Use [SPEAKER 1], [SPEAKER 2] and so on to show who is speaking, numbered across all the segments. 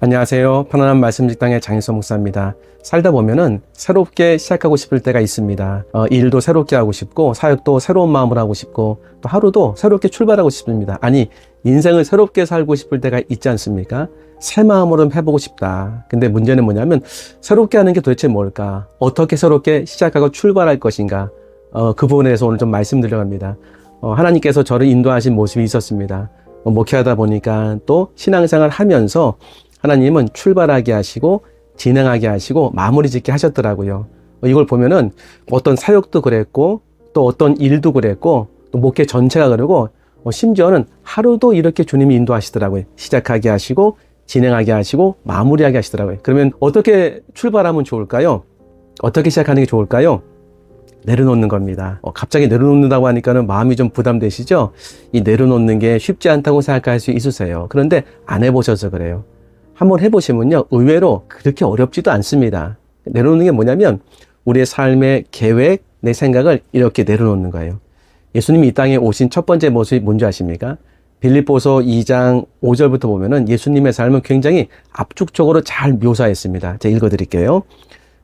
[SPEAKER 1] 안녕하세요. 편안한 말씀 직당의 장인성 목사입니다. 살다 보면은 새롭게 시작하고 싶을 때가 있습니다. 일도 새롭게 하고 싶고, 사역도 새로운 마음으로 하고 싶고, 또 하루도 새롭게 출발하고 싶습니다. 아니, 인생을 새롭게 살고 싶을 때가 있지 않습니까? 새 마음으로 해보고 싶다. 근데 문제는 뭐냐면, 새롭게 하는 게 도대체 뭘까? 어떻게 새롭게 시작하고 출발할 것인가? 그 부분에 대해서 오늘 좀 말씀드리려고 합니다. 하나님께서 저를 인도하신 모습이 있었습니다. 목회하다 보니까 또 신앙생활 하면서 하나님은 출발하게 하시고 진행하게 하시고 마무리 짓게 하셨더라고요. 이걸 보면은 어떤 사역도 그랬고 또 어떤 일도 그랬고 또 목회 전체가 그러고 심지어는 하루도 이렇게 주님이 인도하시더라고요. 시작하게 하시고 진행하게 하시고 마무리하게 하시더라고요. 그러면 어떻게 출발하면 좋을까요? 어떻게 시작하는 게 좋을까요? 내려놓는 겁니다. 갑자기 내려놓는다고 하니까는 마음이 좀 부담되시죠? 이 내려놓는 게 쉽지 않다고 생각할 수 있으세요. 그런데 안 해보셔서 그래요. 한번 해보시면요, 의외로 그렇게 어렵지도 않습니다. 내려놓는 게 뭐냐면 우리의 삶의 계획, 내 생각을 이렇게 내려놓는 거예요. 예수님이 이 땅에 오신 첫 번째 모습이 뭔지 아십니까? 빌립보서 2장 5절부터 보면은 예수님의 삶은 굉장히 압축적으로 잘 묘사했습니다. 제가 읽어드릴게요.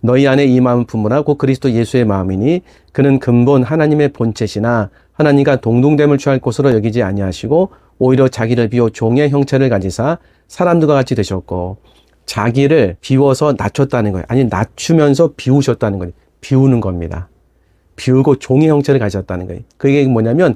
[SPEAKER 1] 너희 안에 이 마음 품으라 곧 그리스도 예수의 마음이니 그는 근본 하나님의 본체시나 하나님과 동등됨을 취할 것으로 여기지 아니하시고 오히려 자기를 비워 종의 형체를 가지사 사람들과 같이 되셨고, 자기를 비워서 낮췄다는 거예요. 아니, 낮추면서 비우셨다는 거예요. 비우는 겁니다. 비우고 종의 형체를 가졌다는 거예요. 그게 뭐냐면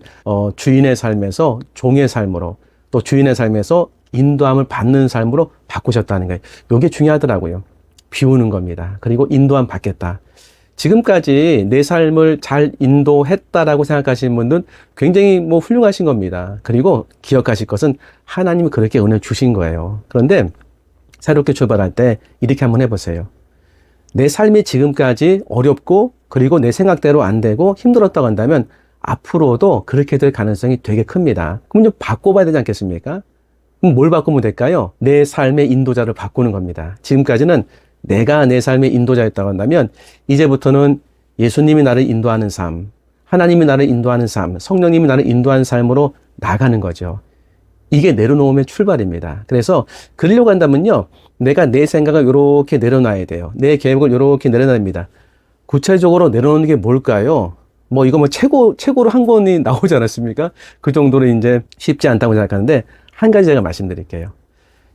[SPEAKER 1] 주인의 삶에서 종의 삶으로, 또 주인의 삶에서 인도함을 받는 삶으로 바꾸셨다는 거예요. 이게 중요하더라고요. 비우는 겁니다. 그리고 인도함 받겠다. 지금까지 내 삶을 잘 인도했다라고 생각하시는 분들은 굉장히 훌륭하신 겁니다. 그리고 기억하실 것은 하나님이 그렇게 은혜 주신 거예요. 그런데 새롭게 출발할 때 이렇게 한번 해보세요. 내 삶이 지금까지 어렵고 그리고 내 생각대로 안 되고 힘들었다고 한다면 앞으로도 그렇게 될 가능성이 되게 큽니다. 그럼 좀 바꿔봐야 되지 않겠습니까? 그럼 뭘 바꾸면 될까요? 내 삶의 인도자를 바꾸는 겁니다. 지금까지는 내가 내 삶의 인도자였다고 한다면 이제부터는 예수님이 나를 인도하는 삶, 하나님이 나를 인도하는 삶, 성령님이 나를 인도하는 삶으로 나가는 거죠. 이게 내려놓음의 출발입니다. 그래서 그러려고 한다면요, 내가 내 생각을 이렇게 내려놔야 돼요. 내 계획을 이렇게 내려놔야 됩니다. 구체적으로 내려놓는 게 뭘까요? 이거 최고로 한 권이 나오지 않았습니까? 그 정도로 이제 쉽지 않다고 생각하는데 한 가지 제가 말씀드릴게요.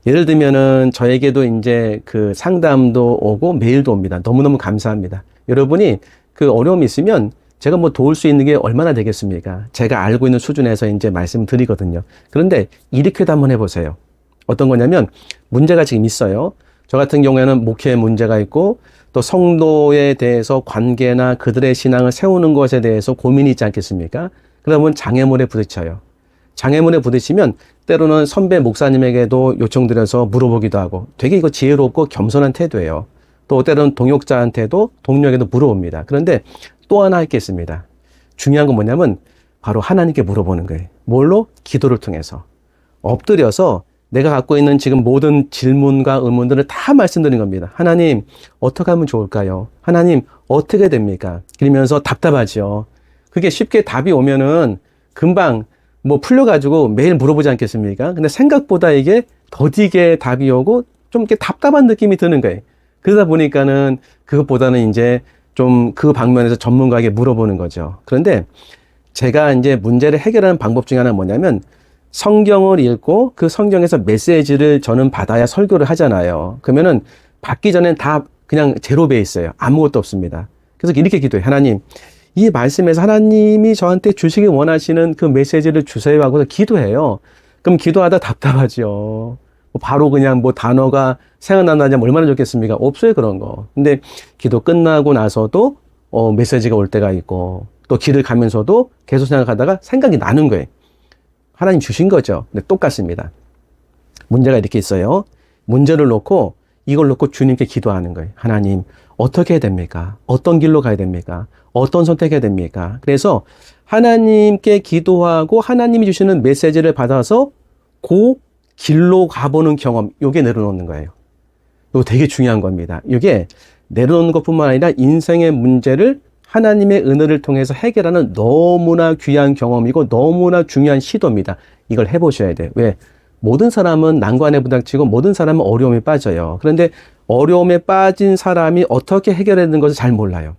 [SPEAKER 1] 예를 들면은 저에게도 이제 그 상담도 오고 메일도 옵니다. 너무너무 감사합니다. 여러분이 그 어려움이 있으면 제가 도울 수 있는 게 얼마나 되겠습니까? 제가 알고 있는 수준에서 이제 말씀드리거든요. 그런데 이렇게도 한번 해보세요. 어떤 거냐면 문제가 지금 있어요. 저 같은 경우에는 목회에 문제가 있고 또 성도에 대해서 관계나 그들의 신앙을 세우는 것에 대해서 고민이 있지 않겠습니까? 그러면 장애물에 부딪혀요. 장애물에 부딪히면 때로는 선배 목사님에게도 요청드려서 물어보기도 하고 되게 이거 지혜롭고 겸손한 태도예요. 또 때로는 동역자한테도 동료에게도 물어봅니다. 그런데 또 하나 있겠습니다. 중요한 건 뭐냐면 바로 하나님께 물어보는 거예요. 뭘로? 기도를 통해서. 엎드려서 내가 갖고 있는 지금 모든 질문과 의문들을 다 말씀드리는 겁니다. 하나님, 어떻게 하면 좋을까요? 하나님, 어떻게 됩니까? 그러면서 답답하죠. 그게 쉽게 답이 오면은 금방 풀려가지고 매일 물어보지 않겠습니까? 근데 생각보다 이게 더디게 답이 오고 좀 이렇게 답답한 느낌이 드는 거예요. 그러다 보니까는 그것보다는 이제 좀 그 방면에서 전문가에게 물어보는 거죠. 그런데 제가 이제 문제를 해결하는 방법 중에 하나는 뭐냐면 성경을 읽고 그 성경에서 메시지를 저는 받아야 설교를 하잖아요. 그러면은 받기 전엔 다 그냥 제로 베이스예요. 아무것도 없습니다. 그래서 이렇게 기도해요. 하나님, 이 말씀에서 하나님이 저한테 주시기 원하시는 그 메시지를 주세요 하고서 기도해요. 그럼 기도하다 답답하죠. 바로 그냥 단어가 생각나냐면 얼마나 좋겠습니까? 없어요, 그런 거. 근데 기도 끝나고 나서도 메시지가 올 때가 있고 또 길을 가면서도 계속 생각하다가 생각이 나는 거예요. 하나님 주신 거죠. 근데 똑같습니다. 문제가 이렇게 있어요. 문제를 놓고 이걸 놓고 주님께 기도하는 거예요. 하나님, 어떻게 해야 됩니까? 어떤 길로 가야 됩니까? 어떤 선택해야 됩니까? 그래서 하나님께 기도하고 하나님이 주시는 메시지를 받아서 그 길로 가보는 경험, 요게 내려놓는 거예요. 이거 되게 중요한 겁니다. 이게 내려놓는 것뿐만 아니라 인생의 문제를 하나님의 은혜를 통해서 해결하는 너무나 귀한 경험이고 너무나 중요한 시도입니다. 이걸 해보셔야 돼요. 왜? 모든 사람은 난관에 부닥치고 모든 사람은 어려움에 빠져요. 그런데 어려움에 빠진 사람이 어떻게 해결하는 것을 잘 몰라요.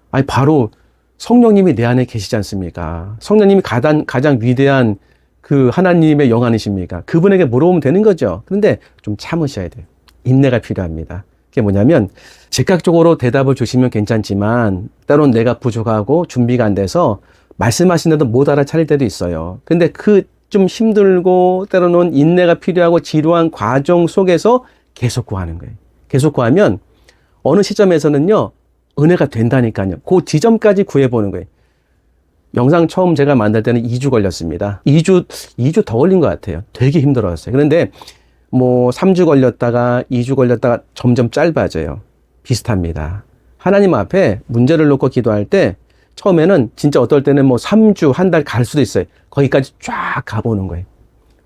[SPEAKER 1] 아니, 바로 성령님이 내 안에 계시지 않습니까? 성령님이 가장 위대한 그 하나님의 영 아니십니까? 그분에게 물어보면 되는 거죠. 그런데 좀 참으셔야 돼요. 인내가 필요합니다. 그게 뭐냐면 즉각적으로 대답을 주시면 괜찮지만 때론 내가 부족하고 준비가 안 돼서 말씀하시는데도 못 알아차릴 때도 있어요. 근데 그 좀 힘들고 때로는 인내가 필요하고 지루한 과정 속에서 계속 구하는 거예요. 계속 구하면 어느 시점에서는요, 은혜가 된다니까요. 그 지점까지 구해보는 거예요. 영상 처음 제가 만들 때는 2주 걸렸습니다. 2주 더 걸린 것 같아요. 되게 힘들었어요. 그런데 뭐 3주 걸렸다가 2주 걸렸다가 점점 짧아져요. 비슷합니다. 하나님 앞에 문제를 놓고 기도할 때 처음에는 진짜 어떨 때는 뭐 3주, 한 달 갈 수도 있어요. 거기까지 쫙 가보는 거예요.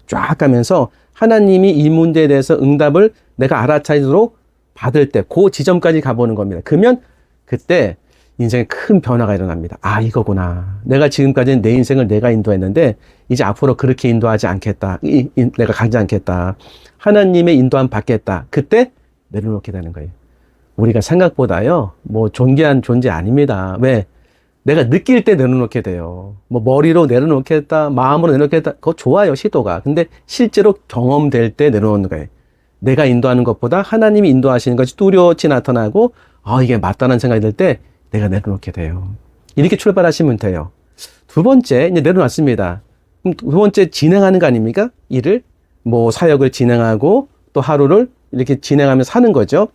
[SPEAKER 1] 쫙 가면서 하나님이 이 문제에 대해서 응답을 내가 알아차리도록 받을 때 그 지점까지 가보는 겁니다. 그러면 그때 인생에 큰 변화가 일어납니다. 아, 이거구나. 내가 지금까지는 내 인생을 내가 인도했는데 이제 앞으로 그렇게 인도하지 않겠다. 내가 가지 않겠다. 하나님의 인도함 받겠다. 그때 내려놓게 되는 거예요. 우리가 생각보다요, 뭐 존귀한 존재 아닙니다. 왜? 내가 느낄 때 내려놓게 돼요. 뭐 머리로 내려놓겠다, 마음으로 내려놓겠다. 그거 좋아요, 시도가. 근데 실제로 경험될 때 내려놓는 거예요. 내가 인도하는 것보다 하나님이 인도하시는 것이 뚜렷이 나타나고, 아, 이게 맞다는 생각이 들 때 내가 내려놓게 돼요. 이렇게 출발하시면 돼요. 두 번째, 이제 내려놨습니다. 그럼 두 번째 진행하는 거 아닙니까? 일을. 뭐 사역을 진행하고 또 하루를 이렇게 진행하면서 사는 거죠.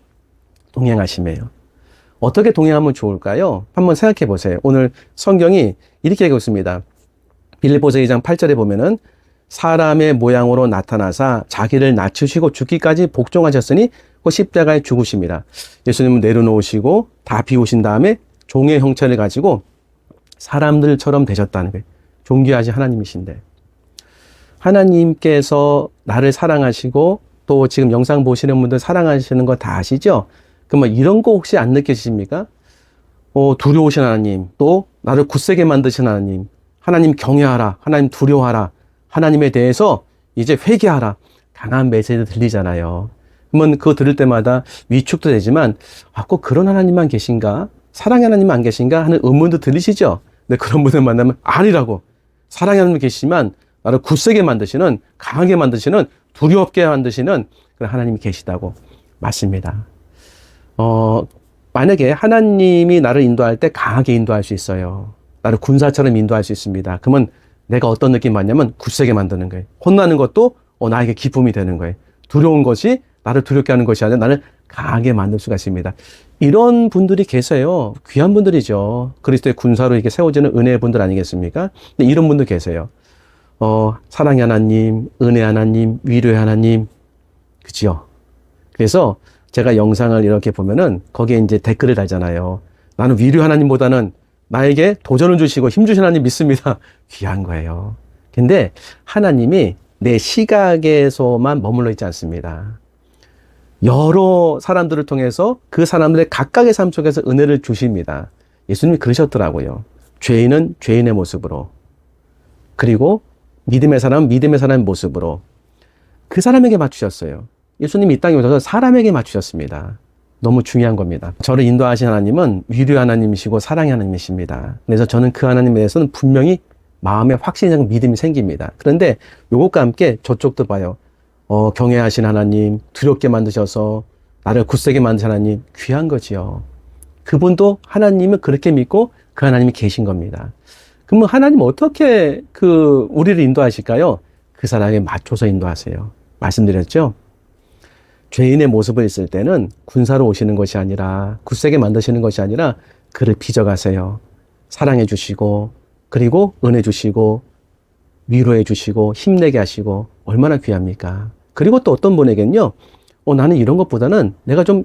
[SPEAKER 1] 동행하심이에요. 어떻게 동행하면 좋을까요? 한번 생각해 보세요. 오늘 성경이 이렇게 얘기하고 있습니다. 빌립보서 2장 8절에 보면은 사람의 모양으로 나타나사 자기를 낮추시고 죽기까지 복종하셨으니 그 십자가에 죽으십니다. 예수님은 내려놓으시고 다 비우신 다음에 종의 형체를 가지고 사람들처럼 되셨다는 거예요. 존귀하신 하나님이신데 하나님께서 나를 사랑하시고 또 지금 영상 보시는 분들 사랑하시는 거 다 아시죠? 그러면 이런 거 혹시 안 느껴지십니까? 두려우신 하나님, 또 나를 굳세게 만드신 하나님, 하나님 경외하라, 하나님 두려워하라, 하나님에 대해서 이제 회개하라. 강한 메시지 들리잖아요. 그러면 그거 들을 때마다 위축도 되지만 꼭 그런 하나님만 계신가? 사랑의 하나님 안 계신가? 하는 의문도 들리시죠? 근데 그런 분들 만나면 아니라고. 사랑의 하나님 계시지만 나를 굳세게 만드시는, 강하게 만드시는, 두렵게 만드시는 그런 하나님이 계시다고. 맞습니다. 만약에 하나님이 나를 인도할 때 강하게 인도할 수 있어요. 나를 군사처럼 인도할 수 있습니다. 그러면 내가 어떤 느낌 받냐면 굳세게 만드는 거예요. 혼나는 것도 나에게 기쁨이 되는 거예요. 두려운 것이 나를 두렵게 하는 것이 아니라 나를 강하게 만들 수가 있습니다. 이런 분들이 계세요. 귀한 분들이죠. 그리스도의 군사로 이렇게 세워지는 은혜의 분들 아니겠습니까? 근데 이런 분들 계세요. 사랑의 하나님, 은혜 하나님, 위로의 하나님, 그죠? 그래서 제가 영상을 이렇게 보면은 거기에 이제 댓글을 달잖아요. 나는 위로 하나님보다는 나에게 도전을 주시고 힘 주신 하나님 믿습니다. 귀한 거예요. 근데 하나님이 내 시각에서만 머물러 있지 않습니다. 여러 사람들을 통해서 그 사람들의 각각의 삶 속에서 은혜를 주십니다. 예수님이 그러셨더라고요. 죄인은 죄인의 모습으로, 그리고 믿음의 사람은 믿음의 사람의 모습으로 그 사람에게 맞추셨어요. 예수님이 이 땅에 오셔서 사람에게 맞추셨습니다. 너무 중요한 겁니다. 저를 인도하신 하나님은 위로의 하나님이시고 사랑의 하나님이십니다. 그래서 저는 그 하나님에 대해서는 분명히 마음에 확신이고 믿음이 생깁니다. 그런데 이것과 함께 저쪽도 봐요. 경외하신 하나님, 두렵게 만드셔서 나를 굳세게 만드신 하나님, 귀한 거지요. 그분도 하나님을 그렇게 믿고 그 하나님이 계신 겁니다. 그러면 하나님 어떻게 우리를 인도하실까요? 그 사람에 맞춰서 인도하세요. 말씀드렸죠? 죄인의 모습을 있을 때는 군사로 오시는 것이 아니라, 굳세게 만드시는 것이 아니라 그를 빚어가세요. 사랑해 주시고, 그리고 은혜 주시고, 위로해 주시고, 힘내게 하시고, 얼마나 귀합니까? 그리고 또 어떤 분에겐요, 나는 이런 것보다는 내가 좀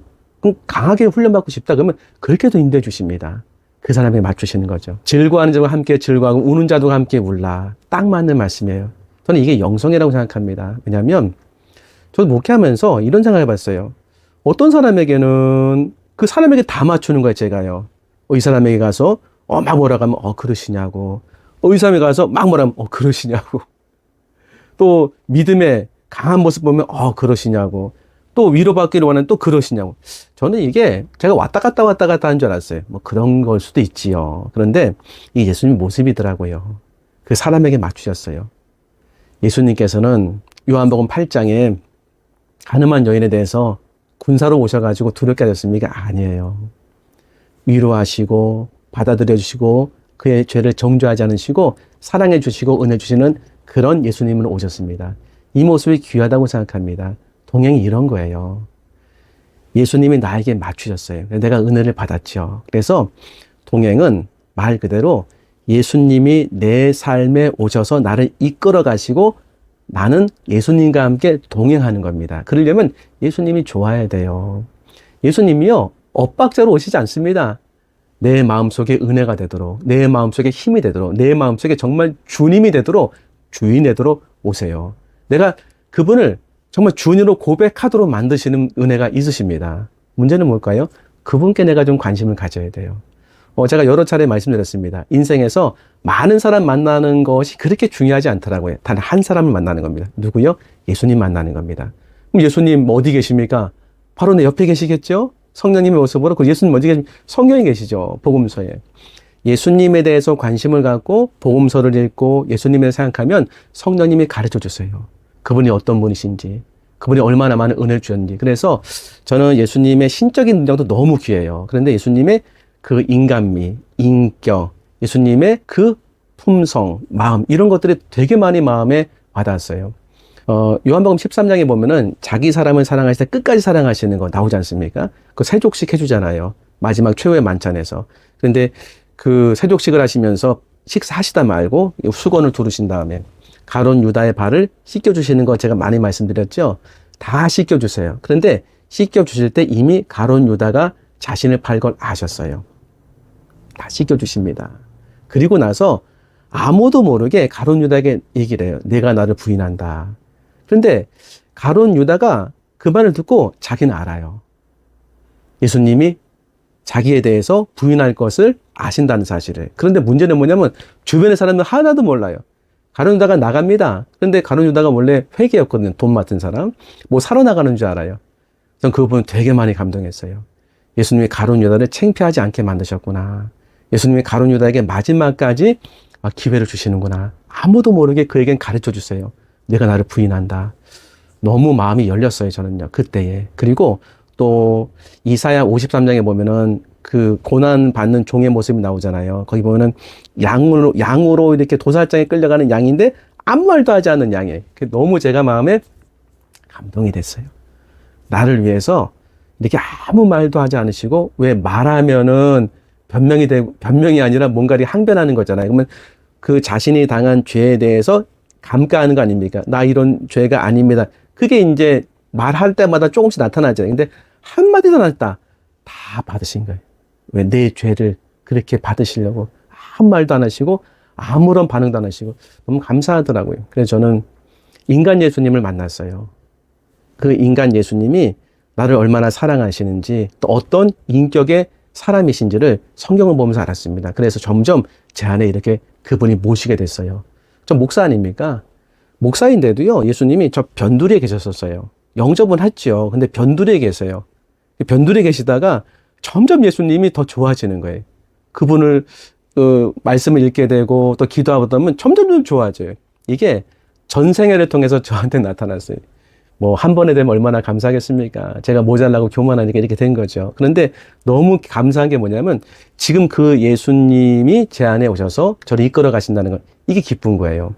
[SPEAKER 1] 강하게 훈련받고 싶다. 그러면 그렇게도 인도해 주십니다. 그 사람에게 맞추시는 거죠. 즐거워하는 자와 함께 즐거워하고, 우는 자도 함께 울라. 딱 맞는 말씀이에요. 저는 이게 영성이라고 생각합니다. 왜냐하면, 저도 목회하면서 이런 생각을 해봤어요. 어떤 사람에게는 그 사람에게 다 맞추는 거예요, 제가요. 이 사람에게 가서 막 뭐라고 하면 그러시냐고. 이 사람에게 가서 막 뭐라고 하면 그러시냐고. 또 믿음의 강한 모습 보면 그러시냐고, 또 위로받기를 원하는 또 그러시냐고. 저는 이게 제가 왔다 갔다 하는 줄 알았어요. 뭐 그런 걸 수도 있지요. 그런데 이 예수님 모습이더라고요. 그 사람에게 맞추셨어요. 예수님께서는 요한복음 8장에 가늠한 여인에 대해서 군사로 오셔가지고 두렵게 하셨습니까? 아니에요. 위로하시고 받아들여 주시고 그의 죄를 정죄하지 않으시고 사랑해 주시고 은혜 주시는 그런 예수님으로 오셨습니다. 이 모습이 귀하다고 생각합니다. 동행이 이런 거예요. 예수님이 나에게 맞추셨어요. 내가 은혜를 받았죠. 그래서 동행은 말 그대로 예수님이 내 삶에 오셔서 나를 이끌어 가시고 나는 예수님과 함께 동행하는 겁니다. 그러려면 예수님이 좋아야 돼요. 예수님이요, 엇박자로 오시지 않습니다. 내 마음속에 은혜가 되도록, 내 마음속에 힘이 되도록, 내 마음속에 정말 주님이 되도록, 주인이 되도록 오세요. 내가 그분을 정말 주인으로 고백하도록 만드시는 은혜가 있으십니다. 문제는 뭘까요? 그분께 내가 좀 관심을 가져야 돼요. 제가 여러 차례 말씀드렸습니다. 인생에서 많은 사람 만나는 것이 그렇게 중요하지 않더라고요. 단 한 사람을 만나는 겁니다. 누구요? 예수님 만나는 겁니다. 그럼 예수님 어디 계십니까? 바로 내 옆에 계시겠죠? 성령님의 모습으로. 그 예수님 어디 계십니까? 성경에 계시죠. 복음서에. 예수님에 대해서 관심을 갖고 복음서를 읽고 예수님에 대해서 생각하면 성령님이 가르쳐 주세요. 그분이 어떤 분이신지, 그분이 얼마나 많은 은혜를 주셨는지. 그래서 저는 예수님의 신적인 능력도 너무 귀해요. 그런데 예수님의 그 인간미, 인격, 예수님의 그 품성, 마음, 이런 것들이 되게 많이 마음에 와닿았어요. 요한복음 13장에 보면은 자기 사람을 사랑하실 때 끝까지 사랑하시는 거 나오지 않습니까? 그 세족식 해주잖아요. 마지막 최후의 만찬에서. 그런데 그 세족식을 하시면서 식사하시다 말고 수건을 두르신 다음에 가룟 유다의 발을 씻겨주시는 거 제가 많이 말씀드렸죠. 다 씻겨주세요. 그런데 씻겨주실 때 이미 가룟 유다가 자신을 팔 걸 아셨어요. 다 씻겨주십니다. 그리고 나서 아무도 모르게 가룟 유다에게 얘기를 해요. 내가 나를 부인한다. 그런데 가룟 유다가 그 말을 듣고 자기는 알아요. 예수님이 자기에 대해서 부인할 것을 아신다는 사실을. 그런데 문제는 뭐냐면 주변의 사람들 하나도 몰라요. 가룟 유다가 나갑니다. 그런데 가룟 유다가 원래 회계였거든요. 돈 맡은 사람. 뭐 사러 나가는 줄 알아요. 전 그 부분 되게 많이 감동했어요. 예수님이 가룟 유다를 창피하지 않게 만드셨구나. 예수님이 가룟 유다에게 마지막까지 기회를 주시는구나. 아무도 모르게 그에겐 가르쳐 주세요. 내가 나를 부인한다. 너무 마음이 열렸어요, 저는요. 그때에. 그리고 또 이사야 53장에 보면은 그 고난 받는 종의 모습이 나오잖아요. 거기 보면은 양으로 이렇게 도살장에 끌려가는 양인데 아무 말도 하지 않는 양이에요. 너무 제가 마음에 감동이 됐어요. 나를 위해서 이렇게 아무 말도 하지 않으시고, 왜 말하면은 변명이 아니라 뭔가를 항변하는 거잖아요. 그러면 그 자신이 당한 죄에 대해서 감가하는 거 아닙니까? 나 이런 죄가 아닙니다. 그게 이제 말할 때마다 조금씩 나타나잖아요. 근데 한마디도 안 했다. 다 받으신 거예요. 왜? 내 죄를 그렇게 받으시려고 아무 말도 안 하시고 아무런 반응도 안 하시고 너무 감사하더라고요. 그래서 저는 인간 예수님을 만났어요. 그 인간 예수님이 나를 얼마나 사랑하시는지, 또 어떤 인격의 사람이신지를 성경을 보면서 알았습니다. 그래서 점점 제 안에 이렇게 그분이 모시게 됐어요. 저 목사 아닙니까? 목사인데도요, 예수님이 저 변두리에 계셨었어요. 영접은 했죠. 근데 변두리에 계세요. 변두리에 계시다가 점점 예수님이 더 좋아지는 거예요. 그분을 말씀을 읽게 되고 또 기도하다 보면 점점 좋아져요. 이게 전생애를 통해서 저한테 나타났어요. 뭐 한 번에 되면 얼마나 감사하겠습니까? 제가 모자라고 교만하니까 이렇게 된 거죠. 그런데 너무 감사한 게 뭐냐면 지금 그 예수님이 제 안에 오셔서 저를 이끌어 가신다는 것, 이게 기쁜 거예요.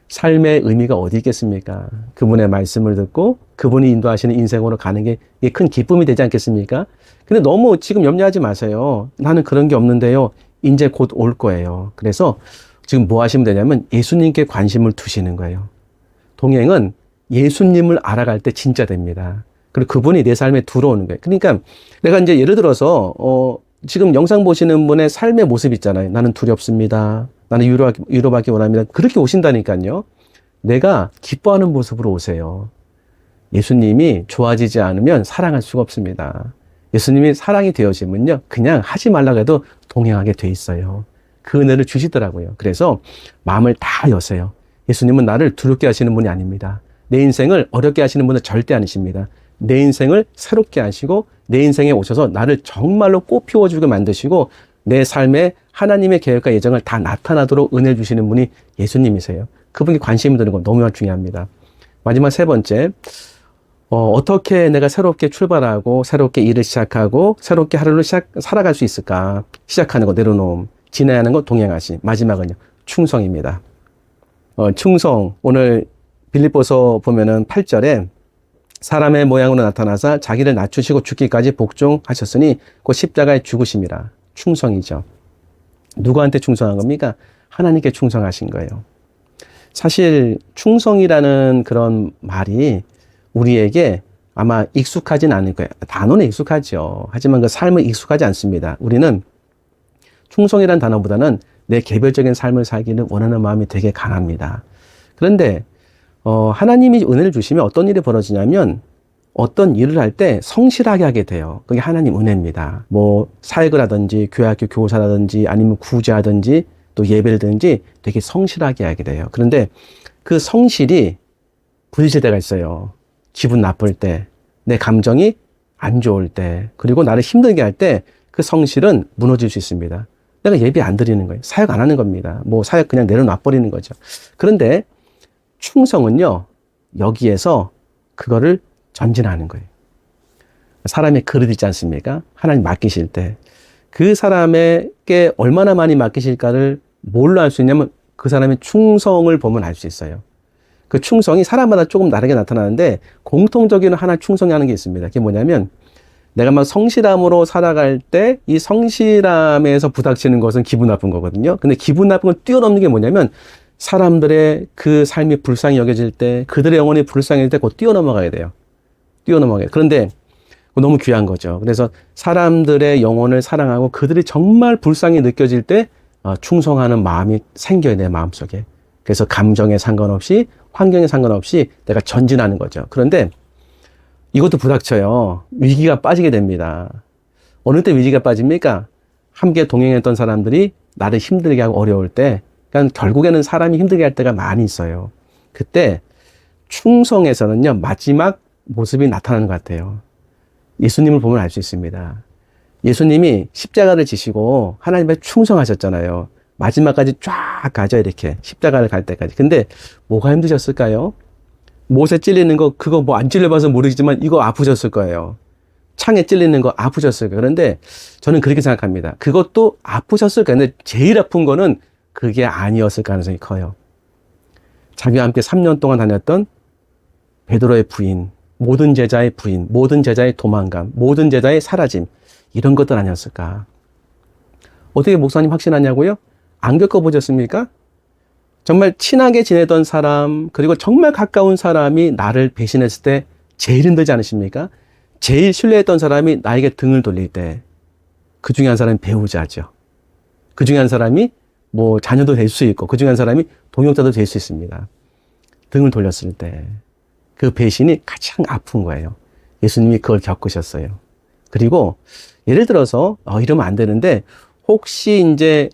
[SPEAKER 1] 삶의 의미가 어디 있겠습니까? 그분의 말씀을 듣고 그분이 인도하시는 인생으로 가는 게 큰 기쁨이 되지 않겠습니까? 근데 너무 지금 염려하지 마세요. 나는 그런 게 없는데요. 이제 곧 올 거예요. 그래서 지금 뭐 하시면 되냐면 예수님께 관심을 두시는 거예요. 동행은 예수님을 알아갈 때 진짜 됩니다. 그리고 그분이 내 삶에 들어오는 거예요. 그러니까 내가 이제 예를 들어서 지금 영상 보시는 분의 삶의 모습 있잖아요. 나는 두렵습니다. 나는 위로받기 원합니다. 그렇게 오신다니까요. 내가 기뻐하는 모습으로 오세요. 예수님이 좋아지지 않으면 사랑할 수가 없습니다. 예수님이 사랑이 되어지면요, 그냥 하지 말라고 해도 동행하게 돼 있어요. 그 은혜를 주시더라고요. 그래서 마음을 다 여세요. 예수님은 나를 두렵게 하시는 분이 아닙니다. 내 인생을 어렵게 하시는 분은 절대 아니십니다. 내 인생을 새롭게 하시고 내 인생에 오셔서 나를 정말로 꽃피워주게 만드시고 내 삶에 하나님의 계획과 예정을 다 나타나도록 은혜 주시는 분이 예수님이세요. 그분이 관심이 드는 건 너무 중요합니다. 마지막 세 번째, 어떻게 내가 새롭게 출발하고 새롭게 일을 시작하고 새롭게 하루를 살아갈 수 있을까? 시작하는 거 내려놓음, 지나야 하는 거 동행하심. 마지막은요, 충성입니다. 충성. 오늘 빌립보서 보면은 8절에 사람의 모양으로 나타나사 자기를 낮추시고 죽기까지 복종하셨으니 그 십자가의 죽으심이라. 충성이죠. 누구한테 충성한 겁니까? 하나님께 충성하신 거예요. 사실 충성이라는 그런 말이 우리에게 아마 익숙하진 않을 거예요. 단어는 익숙하죠. 하지만 그 삶은 익숙하지 않습니다. 우리는 충성이라는 단어보다는 내 개별적인 삶을 살기를 원하는 마음이 되게 강합니다. 그런데 하나님이 은혜를 주시면 어떤 일이 벌어지냐면 어떤 일을 할 때 성실하게 하게 돼요. 그게 하나님 은혜입니다. 뭐 사역을 하든지 교회학교 교사라든지 아니면 구제하든지 또 예배를 드든지 되게 성실하게 하게 돼요. 그런데 그 성실이 부딪힐 때가 있어요. 기분 나쁠 때, 내 감정이 안 좋을 때, 그리고 나를 힘들게 할 때 그 성실은 무너질 수 있습니다. 내가 예배 안 드리는 거예요. 사역 안 하는 겁니다. 뭐 사역 그냥 내려놔 버리는 거죠. 그런데 충성은요, 여기에서 그거를 전진하는 거예요. 사람의 그릇 있지 않습니까? 하나님 맡기실 때. 그 사람에게 얼마나 많이 맡기실까를 뭘로 알 수 있냐면 그 사람의 충성을 보면 알 수 있어요. 그 충성이 사람마다 조금 다르게 나타나는데 공통적인 하나 충성이 하는 게 있습니다. 그게 뭐냐면 내가 막 성실함으로 살아갈 때 이 성실함에서 부닥치는 것은 기분 나쁜 거거든요. 근데 기분 나쁜 걸 뛰어넘는 게 뭐냐면 사람들의 그 삶이 불쌍히 여겨질 때 그들의 영혼이 불쌍해질 때 곧 뛰어넘어가야 돼요. 뛰어넘어가야 돼요. 그런데 너무 귀한 거죠. 그래서 사람들의 영혼을 사랑하고 그들이 정말 불쌍히 느껴질 때 충성하는 마음이 생겨야 돼요. 마음속에. 그래서 감정에 상관없이 환경에 상관없이 내가 전진하는 거죠. 그런데 이것도 부닥쳐요. 위기가 빠지게 됩니다. 어느 때 위기가 빠집니까? 함께 동행했던 사람들이 나를 힘들게 하고 어려울 때, 그러니까 결국에는 사람이 힘들게 할 때가 많이 있어요. 그때 충성에서는요, 마지막 모습이 나타나는 것 같아요. 예수님을 보면 알 수 있습니다. 예수님이 십자가를 지시고 하나님께 충성하셨잖아요. 마지막까지 쫙 가죠, 이렇게. 십자가를 갈 때까지. 근데 뭐가 힘드셨을까요? 못에 찔리는 거, 그거 뭐 안 찔려봐서 모르겠지만 이거 아프셨을 거예요. 창에 찔리는 거 아프셨을 거예요. 그런데 저는 그렇게 생각합니다. 그것도 아프셨을 거예요. 근데 제일 아픈 거는 그게 아니었을 가능성이 커요. 자기와 함께 3년 동안 다녔던 베드로의 부인, 모든 제자의 부인, 모든 제자의 도망감, 모든 제자의 사라짐, 이런 것들 아니었을까? 어떻게 목사님 확신하냐고요? 안 겪어보셨습니까? 정말 친하게 지내던 사람, 그리고 정말 가까운 사람이 나를 배신했을 때 제일 힘들지 않으십니까? 제일 신뢰했던 사람이 나에게 등을 돌릴 때, 그 중에 한 사람이 배우자죠. 그 중에 한 사람이 뭐 자녀도 될 수 있고, 그 중에 한 사람이 동역자도 될 수 있습니다. 등을 돌렸을 때, 그 배신이 가장 아픈 거예요. 예수님이 그걸 겪으셨어요. 그리고 예를 들어서, 이러면 안 되는데, 혹시 이제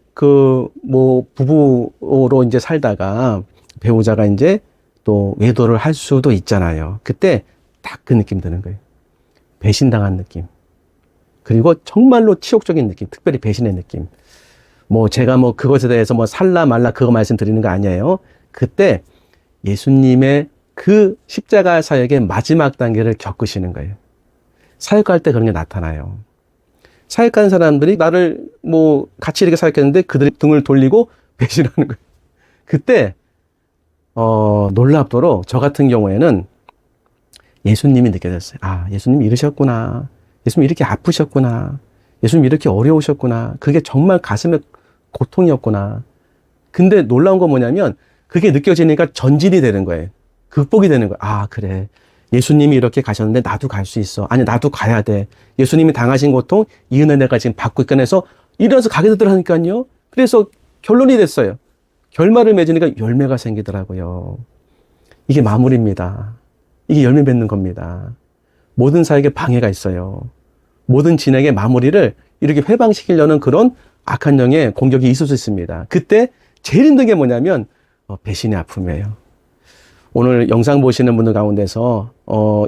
[SPEAKER 1] 부부로 이제 살다가 배우자가 이제 또 외도를 할 수도 있잖아요. 그때 딱 그 느낌 드는 거예요. 배신당한 느낌. 그리고 정말로 치욕적인 느낌, 특별히 배신의 느낌. 제가 그것에 대해서 살라 말라 그거 말씀드리는 거 아니에요. 그때 예수님의 그 십자가 사역의 마지막 단계를 겪으시는 거예요. 사역할 때 그런 게 나타나요. 사역하는 사람들이 나를 같이 이렇게 사역했는데 그들이 등을 돌리고 배신하는 거예요. 그때 놀랍도록 저 같은 경우에는 예수님이 느껴졌어요. 아, 예수님이 이러셨구나. 예수님 이렇게 아프셨구나. 예수님 이렇게 어려우셨구나. 그게 정말 가슴에 고통이었구나. 근데 놀라운 건 뭐냐면 그게 느껴지니까 전진이 되는 거예요. 극복이 되는 거예요. 아, 그래. 예수님이 이렇게 가셨는데 나도 갈 수 있어. 아니, 나도 가야 돼. 예수님이 당하신 고통, 이 은혜 내가 지금 받고 있거든요. 일어나서 가게 되더라니까요. 그래서 결론이 됐어요. 결말을 맺으니까 열매가 생기더라고요. 이게 마무리입니다. 이게 열매 맺는 겁니다. 모든 사역에 방해가 있어요. 모든 진행의 마무리를 이렇게 회방시키려는 그런 악한 영의 공격이 있을 수 있습니다. 그때 제일 힘든 게 뭐냐면 배신의 아픔이에요. 오늘 영상 보시는 분들 가운데서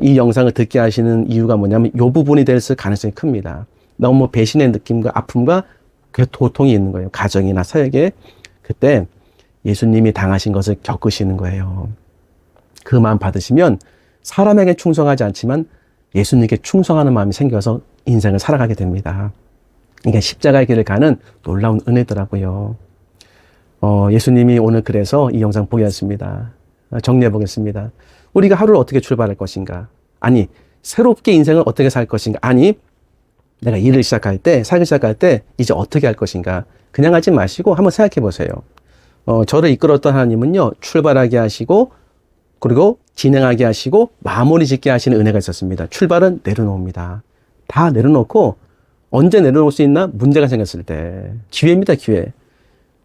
[SPEAKER 1] 이 영상을 듣게 하시는 이유가 뭐냐면 이 부분이 될 가능성이 큽니다. 너무 배신의 느낌과 아픔과 그 고통이 있는 거예요. 가정이나 사역에. 그때 예수님이 당하신 것을 겪으시는 거예요. 그 마음 받으시면 사람에게 충성하지 않지만 예수님께 충성하는 마음이 생겨서 인생을 살아가게 됩니다. 이게 십자가의 길을 가는 놀라운 은혜더라고요. 예수님이 오늘 그래서 이 영상 보게 했습니다. 정리해 보겠습니다. 우리가 하루를 어떻게 출발할 것인가? 아니, 새롭게 인생을 어떻게 살 것인가? 아니, 내가 일을 시작할 때, 살기 시작할 때 이제 어떻게 할 것인가? 그냥 하지 마시고 한번 생각해 보세요. 저를 이끌었던 하나님은요, 출발하게 하시고, 그리고 진행하게 하시고, 마무리 짓게 하시는 은혜가 있었습니다. 출발은 내려놓습니다. 다 내려놓고, 언제 내려놓을 수 있나? 문제가 생겼을 때. 기회입니다, 기회.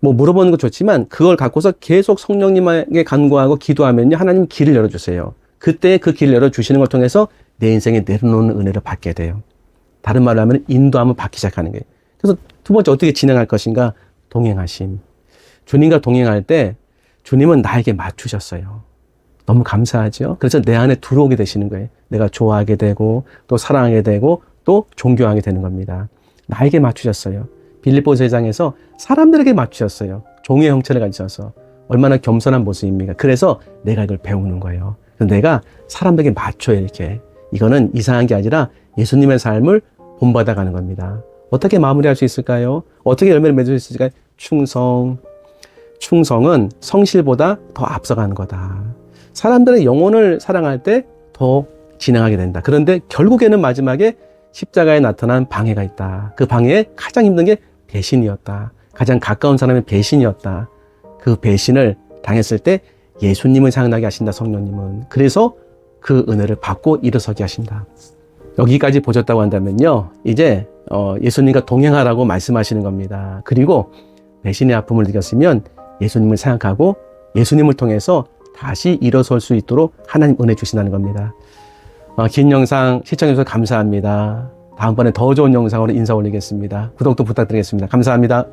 [SPEAKER 1] 뭐 물어보는 거 좋지만 그걸 갖고서 계속 성령님에게 간구하고 기도하면요, 하나님 길을 열어주세요. 그때 그 길을 열어주시는 걸 통해서 내 인생에 내려놓는 은혜를 받게 돼요. 다른 말로 하면 인도함을 받기 시작하는 거예요. 그래서 두 번째 어떻게 진행할 것인가? 동행하심. 주님과 동행할 때 주님은 나에게 맞추셨어요. 너무 감사하죠? 그래서 내 안에 들어오게 되시는 거예요. 내가 좋아하게 되고 또 사랑하게 되고 또 존경하게 되는 겁니다. 나에게 맞추셨어요. 빌립보서 1장에서 사람들에게 맞추셨어요. 종의 형체를 가지셔서. 얼마나 겸손한 모습입니까? 그래서 내가 이걸 배우는 거예요. 내가 사람들에게 맞춰요, 이렇게. 이거는 이상한 게 아니라 예수님의 삶을 본받아가는 겁니다. 어떻게 마무리할 수 있을까요? 어떻게 열매를 맺을 수 있을까요? 충성은 성실보다 더 앞서가는 거다. 사람들의 영혼을 사랑할 때 더 진행하게 된다. 그런데 결국에는 마지막에 십자가에 나타난 방해가 있다. 그 방해에 가장 힘든 게 배신이었다. 가장 가까운 사람의 배신이었다. 그 배신을 당했을 때 예수님을 생각나게 하신다, 성령님은. 그래서 그 은혜를 받고 일어서게 하신다. 여기까지 보셨다고 한다면요, 이제 예수님과 동행하라고 말씀하시는 겁니다. 그리고 배신의 아픔을 느꼈으면 예수님을 생각하고 예수님을 통해서 다시 일어설 수 있도록 하나님 은혜 주신다는 겁니다. 긴 영상 시청해주셔서 감사합니다. 다음번에 더 좋은 영상으로 인사 올리겠습니다. 구독도 부탁드리겠습니다. 감사합니다.